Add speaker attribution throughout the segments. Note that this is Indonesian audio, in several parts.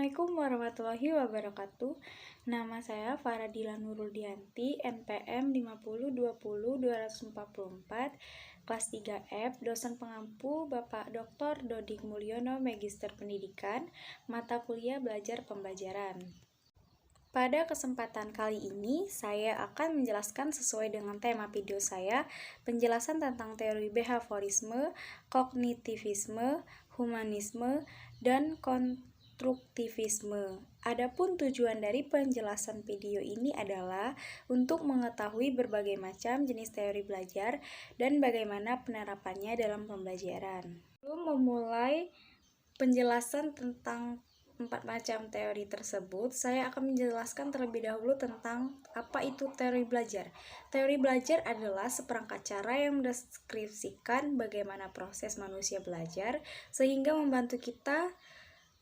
Speaker 1: Assalamualaikum warahmatullahi wabarakatuh. Nama saya Faradila Nuruldianti, NPM 5020244, kelas 3F, dosen pengampu Bapak Dr. Dodik Mulyono, Magister Pendidikan, mata kuliah belajar pembelajaran. Pada kesempatan kali ini, saya akan menjelaskan sesuai dengan tema video saya, penjelasan tentang teori behaviorisme, kognitivisme, humanisme, dan konstruktivisme. Adapun tujuan dari penjelasan video ini adalah untuk mengetahui berbagai macam jenis teori belajar dan bagaimana penerapannya dalam pembelajaran. Sebelum memulai penjelasan tentang 4 macam teori tersebut, saya akan menjelaskan terlebih dahulu tentang apa itu teori belajar. Teori belajar adalah seperangkat cara yang mendeskripsikan bagaimana proses manusia belajar sehingga membantu kita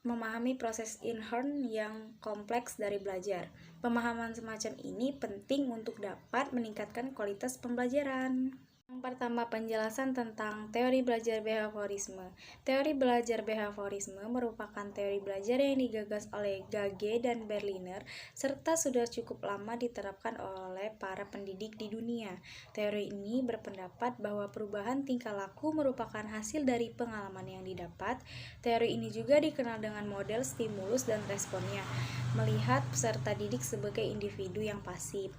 Speaker 1: memahami proses inherent yang kompleks dari belajar. Pemahaman semacam ini penting untuk dapat meningkatkan kualitas pembelajaran. Yang pertama, penjelasan tentang teori belajar behaviorisme. Teori belajar behaviorisme merupakan teori belajar yang digagas oleh Gage dan Berliner, serta sudah cukup lama diterapkan oleh para pendidik di dunia. Teori ini berpendapat bahwa perubahan tingkah laku merupakan hasil dari pengalaman yang didapat. Teori ini juga dikenal dengan model stimulus dan responnya, melihat peserta didik sebagai individu yang pasif.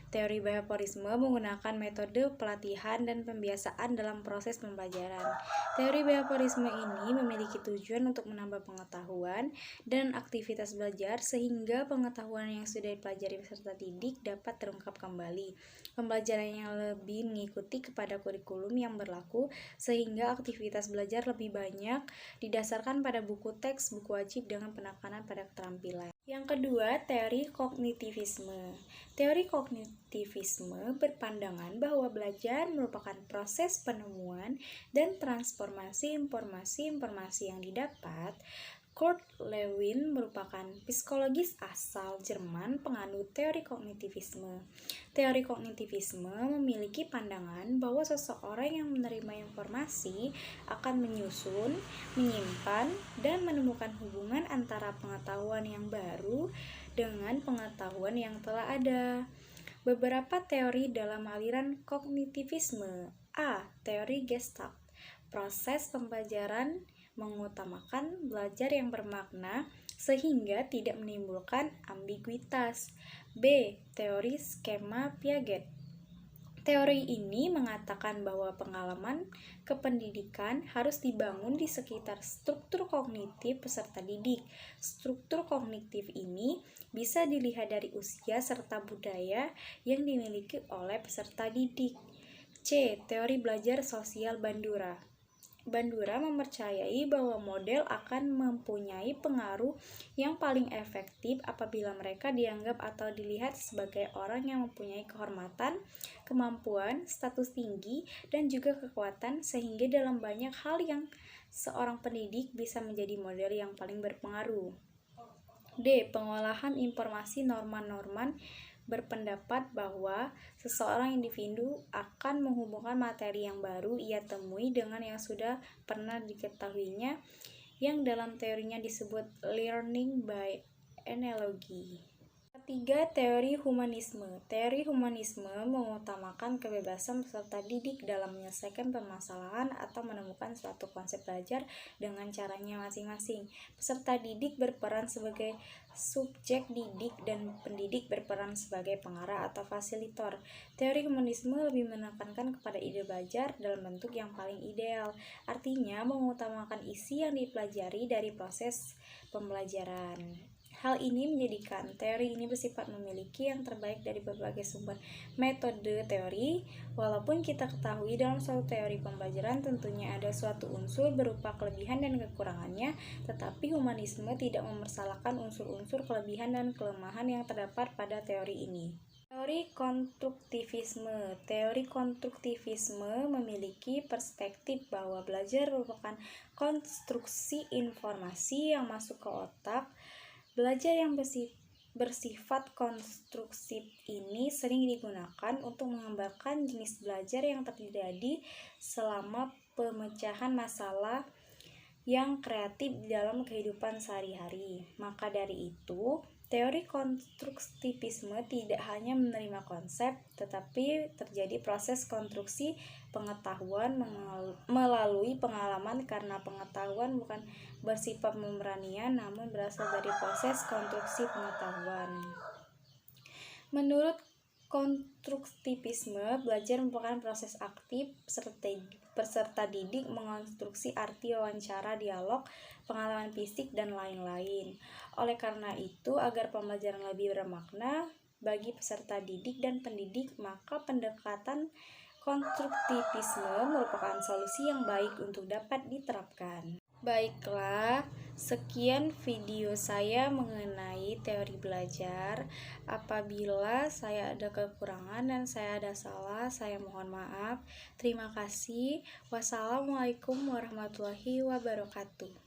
Speaker 1: Teori behaviorisme menggunakan metode pelatihan dan pembiasaan dalam proses pembelajaran. Teori behaviorisme ini memiliki tujuan untuk menambah pengetahuan dan aktivitas belajar sehingga pengetahuan yang sudah dipelajari peserta didik dapat terungkap kembali. Pembelajaran yang lebih mengikuti kepada kurikulum yang berlaku sehingga aktivitas belajar lebih banyak didasarkan pada buku teks, buku wajib dengan penekanan pada keterampilan. Yang kedua, teori kognitivisme. Teori kognitivisme berpandangan bahwa belajar merupakan proses penemuan dan transformasi informasi-informasi yang didapat. Kurt Lewin merupakan psikologis asal Jerman penganut teori kognitivisme. Teori kognitivisme memiliki pandangan bahwa seseorang yang menerima informasi akan menyusun, menyimpan, dan menemukan hubungan antara pengetahuan yang baru dengan pengetahuan yang telah ada. Beberapa teori dalam aliran kognitivisme. A. Teori Gestalt. Proses pembelajaran mengutamakan belajar yang bermakna sehingga tidak menimbulkan ambiguitas. B. Teori skema Piaget. Teori ini mengatakan bahwa pengalaman kependidikan harus dibangun di sekitar struktur kognitif peserta didik. Struktur kognitif ini bisa dilihat dari usia serta budaya yang dimiliki oleh peserta didik. C. Teori belajar sosial Bandura. Bandura mempercayai bahwa model akan mempunyai pengaruh yang paling efektif apabila mereka dianggap atau dilihat sebagai orang yang mempunyai kehormatan, kemampuan, status tinggi, dan juga kekuatan sehingga dalam banyak hal yang seorang pendidik bisa menjadi model yang paling berpengaruh. D. Pengolahan informasi Norman berpendapat bahwa seseorang individu akan menghubungkan materi yang baru ia temui dengan yang sudah pernah diketahuinya, yang dalam teorinya disebut learning by analogy. Ketiga, teori humanisme. Teori humanisme mengutamakan kebebasan peserta didik dalam menyelesaikan permasalahan atau menemukan suatu konsep belajar dengan caranya masing-masing. Peserta didik berperan sebagai subjek didik dan pendidik berperan sebagai pengarah atau fasilitator. Teori humanisme lebih menekankan kepada ide belajar dalam bentuk yang paling ideal, artinya mengutamakan isi yang dipelajari dari proses pembelajaran. Hal ini menjadikan teori ini bersifat memiliki yang terbaik dari berbagai sumber metode teori. Walaupun kita ketahui dalam suatu teori pembelajaran tentunya ada suatu unsur berupa kelebihan dan kekurangannya, tetapi humanisme tidak mempersalahkan unsur-unsur kelebihan dan kelemahan yang terdapat pada teori ini. Teori konstruktivisme. Teori konstruktivisme memiliki perspektif bahwa belajar merupakan konstruksi informasi yang masuk ke otak. Belajar yang bersifat konstruksif ini sering digunakan untuk menggambarkan jenis belajar yang terjadi selama pemecahan masalah yang kreatif di dalam kehidupan sehari-hari. Maka dari itu, teori konstruktivisme tidak hanya menerima konsep, tetapi terjadi proses konstruksi pengetahuan melalui pengalaman, karena pengetahuan bukan bersifat pemberanian, namun berasal dari proses konstruksi pengetahuan. Menurut konstruktivisme, belajar merupakan proses aktif peserta didik mengonstruksi arti, wawancara, dialog, pengalaman fisik, dan lain-lain. Oleh karena itu, agar pembelajaran lebih bermakna bagi peserta didik dan pendidik, maka pendekatan konstruktivisme merupakan solusi yang baik untuk dapat diterapkan. Baiklah, sekian video saya mengenai teori belajar. Apabila saya ada kekurangan dan saya ada salah, saya mohon maaf. Terima kasih. Wassalamualaikum warahmatullahi wabarakatuh.